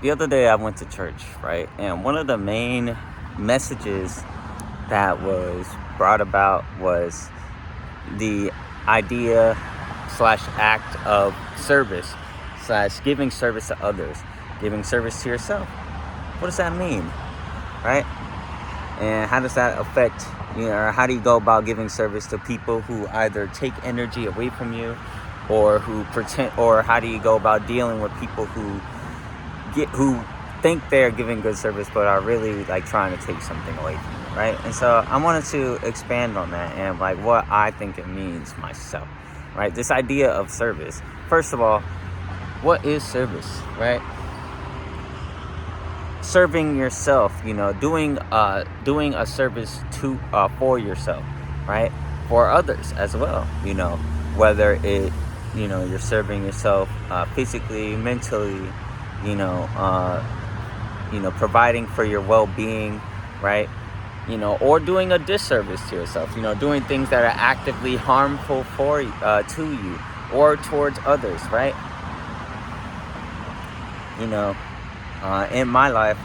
the other day I went to church, right? And one of the main messages that was brought about was the idea slash act of service slash giving service to others, giving service to yourself. What does that mean, right? And how does that affect, or how do you go about giving service to people who either take energy away from you, or who pretend, or how do you go about dealing with people who think they're giving good service but are really like trying to take something away from you, right? And so I wanted to expand on that and like what I think it means myself, right? This idea of service. First of all, what is service, right? Serving yourself, doing a service to for yourself, right? For others as well, whether you're serving yourself physically, mentally, providing for your well-being, right? Or doing a disservice to yourself, doing things that are actively harmful to you or towards others, right? In my life,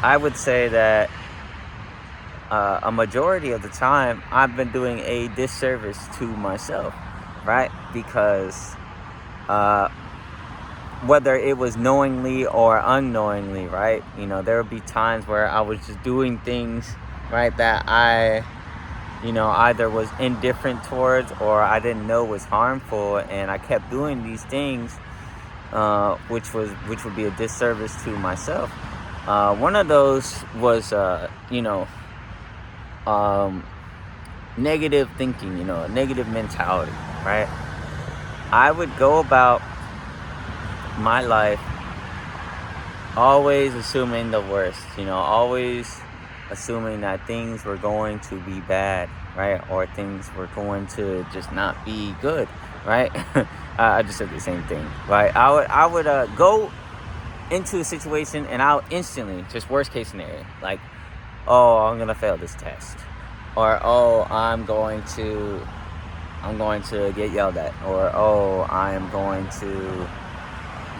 I would say that a majority of the time I've been doing a disservice to myself, right? Because whether it was knowingly or unknowingly, right? There would be times where I was just doing things, right, that I, either was indifferent towards or I didn't know was harmful, and I kept doing these things, which would be a disservice to myself. One of those was, negative thinking, a negative mentality, right? I would go about my life always assuming the worst, always assuming that things were going to be bad, right? Or things were going to just not be good, right? I just said the same thing, right? I would go into a situation and I'll instantly, just worst case scenario, like, oh, I'm gonna fail this test, or oh, I'm going to get yelled at, or oh, I'm going to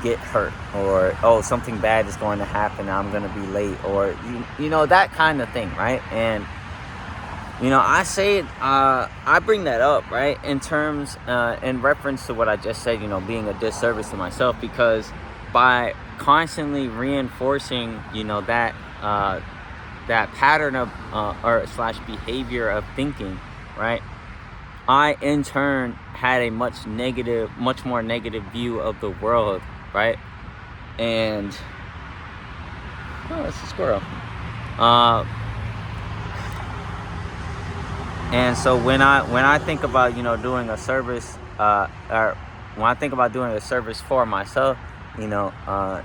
get hurt, or oh, something bad is going to happen, I'm going to be late, or that kind of thing, right? And I say I bring that up, right, in terms in reference to what I just said, being a disservice to myself, because by constantly reinforcing that pattern of or slash behavior of thinking, right, I in turn had a much more negative view of the world, right? And it's a squirrel. And so when I think about doing a service, or when I think about doing a service for myself, I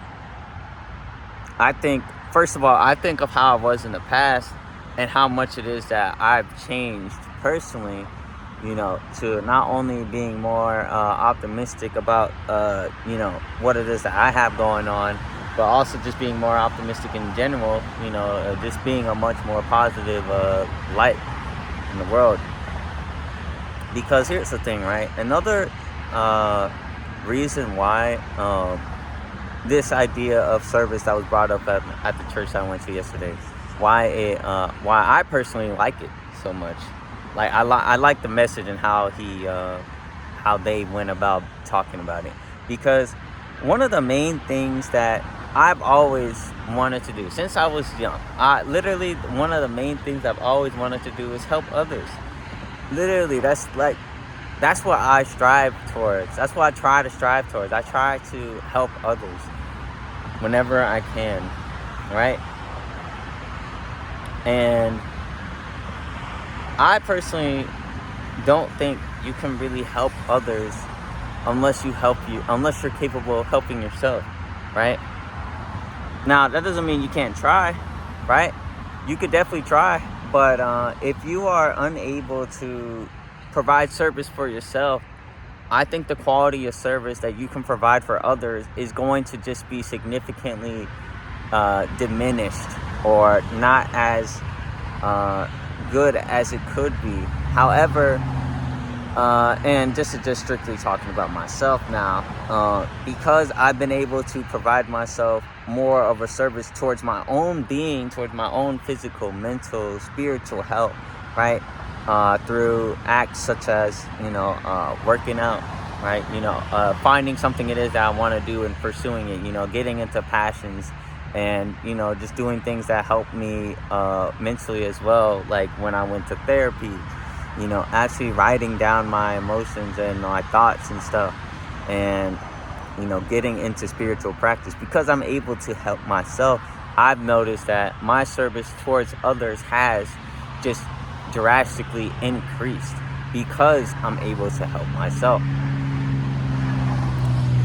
think, first of all, I think of how I was in the past and how much it is that I've changed personally, to not only being more optimistic about, what it is that I have going on, but also just being more optimistic in general, just being a much more positive light in the world. Because here's the thing, right? Another reason why this idea of service that was brought up at the church I went to yesterday, why I personally like it so much. Like I like the message and how they went about talking about it, because one of the main things that I've always wanted to do since I was young, one of the main things I've always wanted to do is help others. Literally, that's what I strive towards. That's what I try to strive towards. I try to help others whenever I can, right? And I personally don't think you can really help others unless you're capable of helping yourself, right? Now, that doesn't mean you can't try, right? You could definitely try, but if you are unable to provide service for yourself, I think the quality of service that you can provide for others is going to just be significantly diminished, or not as good as it could be. However, And just strictly talking about myself now, because I've been able to provide myself more of a service towards my own being, towards my own physical, mental, spiritual health, right? Through acts such as, working out, right? Finding something it is that I want to do and pursuing it, getting into passions and, just doing things that help me mentally as well. Like when I went to therapy, actually writing down my emotions and my thoughts and stuff, and, getting into spiritual practice because I'm able to help myself. I've noticed that my service towards others has just drastically increased because I'm able to help myself.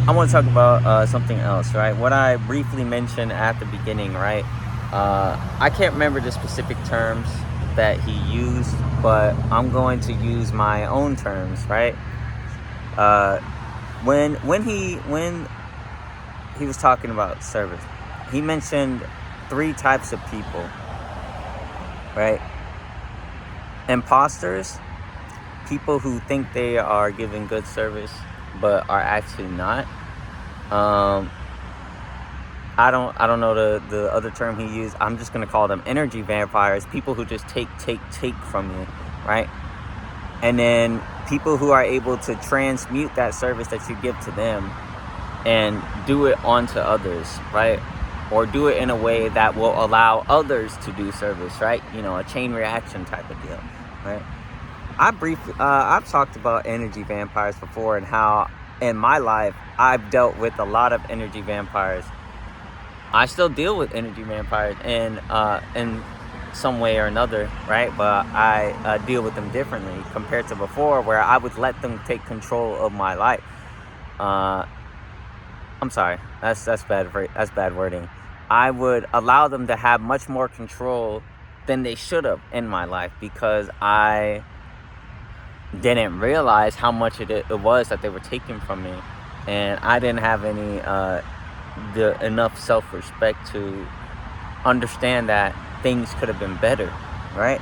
I want to talk about something else, right? What I briefly mentioned at the beginning, right? I can't remember the specific terms that he used, but I'm going to use my own terms, right? When he was talking about service, he mentioned 3 types of people, right? Imposters, people who think they are giving good service but are actually not. I don't know the other term he used. I'm just gonna call them energy vampires, people who just take from you, right? And then people who are able to transmute that service that you give to them and do it onto others, right? Or do it in a way that will allow others to do service, right? A chain reaction type of deal, right? I've talked about energy vampires before and how in my life I've dealt with a lot of energy vampires. I still deal with energy vampires in some way or another, right? But I deal with them differently compared to before, where I would let them take control of my life. I'm sorry, that's bad wording. I would allow them to have much more control than they should have in my life because I didn't realize how much it was that they were taking from me, and I didn't have any enough self-respect to understand that things could have been better, right?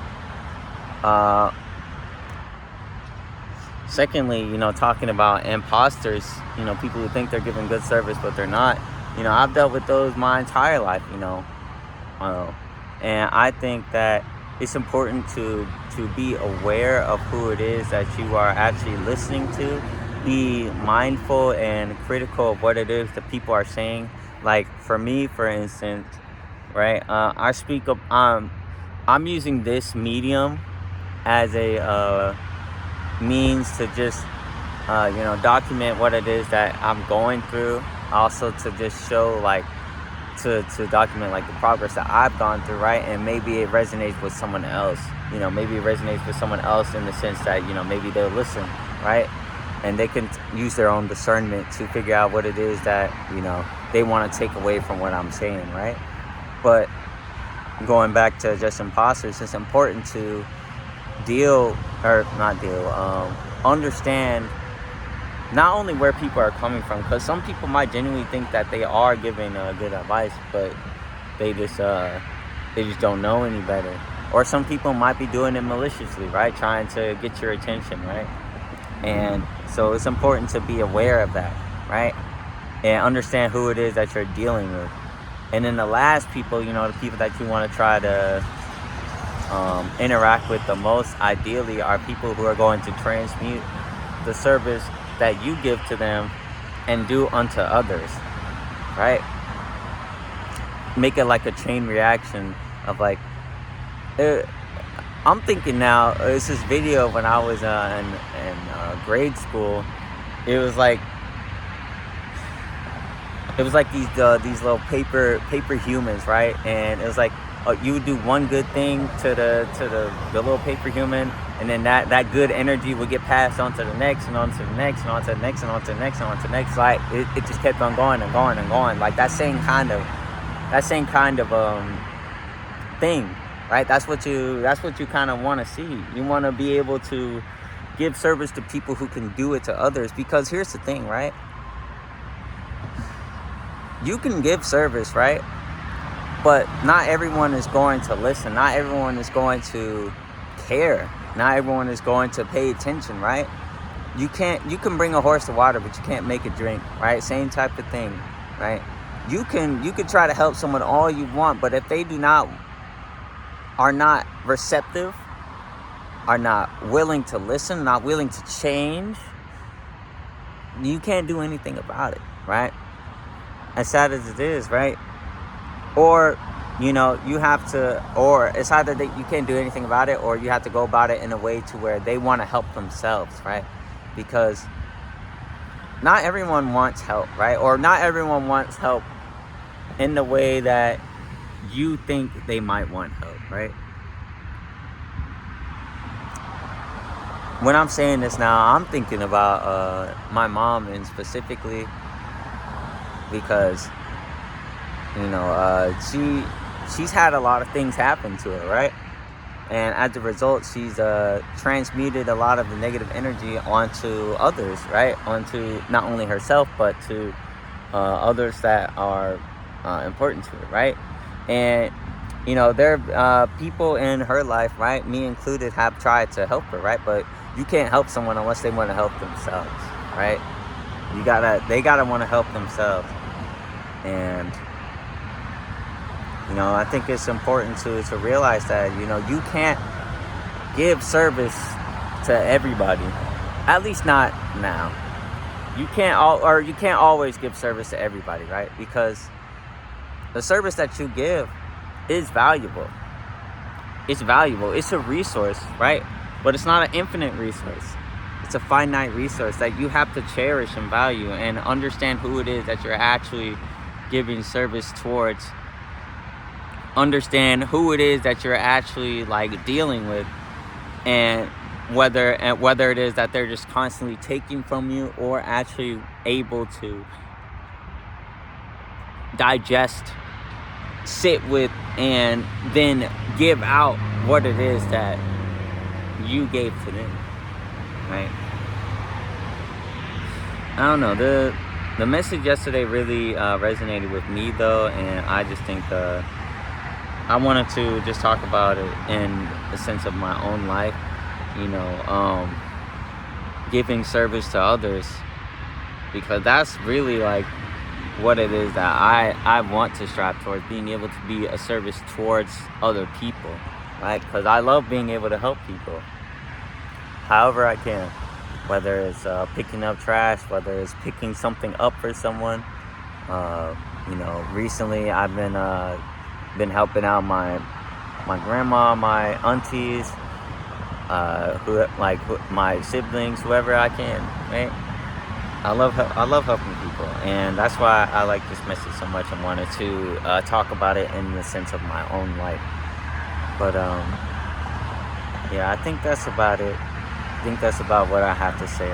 Secondly, talking about imposters, people who think they're giving good service but they're not. I've dealt with those my entire life, and I think that it's important to be aware of who it is that you are actually listening to. Be mindful and critical of what it is that people are saying. Like for me, for instance, right? I speak up. I'm using this medium as a means to just document what it is that I'm going through. Also to just show to document the progress that I've gone through, right? And maybe it resonates with someone else. Maybe it resonates with someone else in the sense that maybe they'll listen, right? And they can use their own discernment to figure out what it is that they want to take away from what I'm saying, right? But going back to just imposters, it's important to understand not only where people are coming from, because some people might genuinely think that they are giving good advice, but they just don't know any better. Or some people might be doing it maliciously, right? Trying to get your attention, right? And so it's important to be aware of that, right? And understand who it is that you're dealing with. And then the last people, the people that you want to try to interact with the most, ideally, are people who are going to transmute the service that you give to them and do unto others, right? Make it like a chain reaction of I'm thinking now, it's this video when I was in grade school. It was like these little paper humans, right? And it was like you would do one good thing to the little paper human, and then that good energy would get passed on to the next, and on to the next, and on to the next, and on to the next, and on to the next. Like it just kept on going and going and going. Like that same kind of thing, right? That's what you kind of want to see. You want to be able to give service to people who can do it to others, because here's the thing, right? You can give service, right? But not everyone is going to listen. Not everyone is going to care. Not everyone is going to pay attention, right? You can bring a horse to water, but you can't make it drink, right? Same type of thing, right? You can try to help someone all you want, but if they are not receptive, are not willing to listen, not willing to change, you can't do anything about it, right? As sad as it is, right? Or, you have to, or it's either that you can't do anything about it, or you have to go about it in a way to where they want to help themselves, right? Because not everyone wants help, right? Or not everyone wants help in the way that you think they might want help, right? When I'm saying this now, I'm thinking about my mom, and specifically because she's had a lot of things happen to her, right? And as a result, she's transmuted a lot of the negative energy onto others, right? Onto not only herself, but to others that are important to her, right? And there are people in her life, right, me included, have tried to help her, right? But you can't help someone unless they want to help themselves, right? They gotta want to help themselves. And I think it's important to realize that you can't give service to everybody, at least not now. You can't always give service to everybody, right? Because the service that you give is valuable. It's valuable. It's a resource, right? But it's not an infinite resource. It's a finite resource that you have to cherish and value, and understand who it is that you're actually giving service towards. Understand who it is that you're actually dealing with, and whether it is that they're just constantly taking from you, or actually able to digest, sit with, and then give out what it is that you gave to them, right? I don't know, the message yesterday really resonated with me though, and I just think I wanted to just talk about it in the sense of my own life, giving service to others, because that's really what it is that I want to strive towards, being able to be a service towards other people, right? Because I love being able to help people however I can, whether it's picking up trash, whether it's picking something up for someone. Recently I've been helping out my grandma, my aunties, my siblings, whoever I can, right? I love helping people, and that's why I like this message so much. I wanted to talk about it in the sense of my own life. But I think that's about it. I think that's about what I have to say.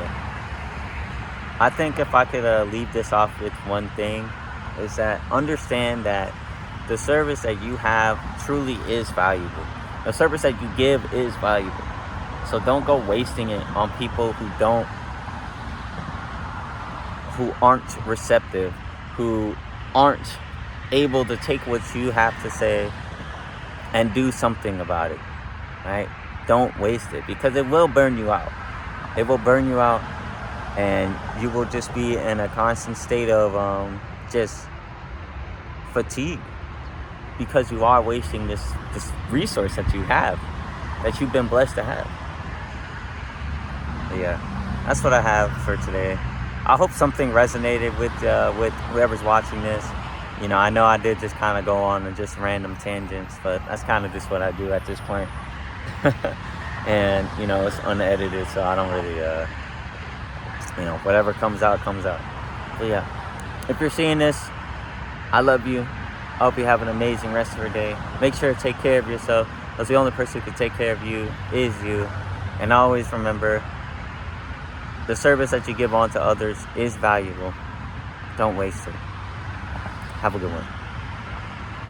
I think if I could leave this off with one thing, is that understand that the service that you have truly is valuable. The service that you give is valuable. So don't go wasting it on people who aren't receptive, who aren't able to take what you have to say and do something about it, right? Don't waste it, because it will burn you out. It will burn you out, and you will just be in a constant state of just fatigue, because you are wasting this resource that you have, that you've been blessed to have. But yeah, that's what I have for today. I hope something resonated with whoever's watching this. I know I did just kind of go on and just random tangents, but that's kind of just what I do at this point. And it's unedited, so I don't really whatever comes out comes out. But yeah, if you're seeing this, I love you. I hope you have an amazing rest of your day. Make sure to take care of yourself, because the only person who can take care of you is you. And always remember, the service that you give on to others is valuable. Don't waste it. Have a good one.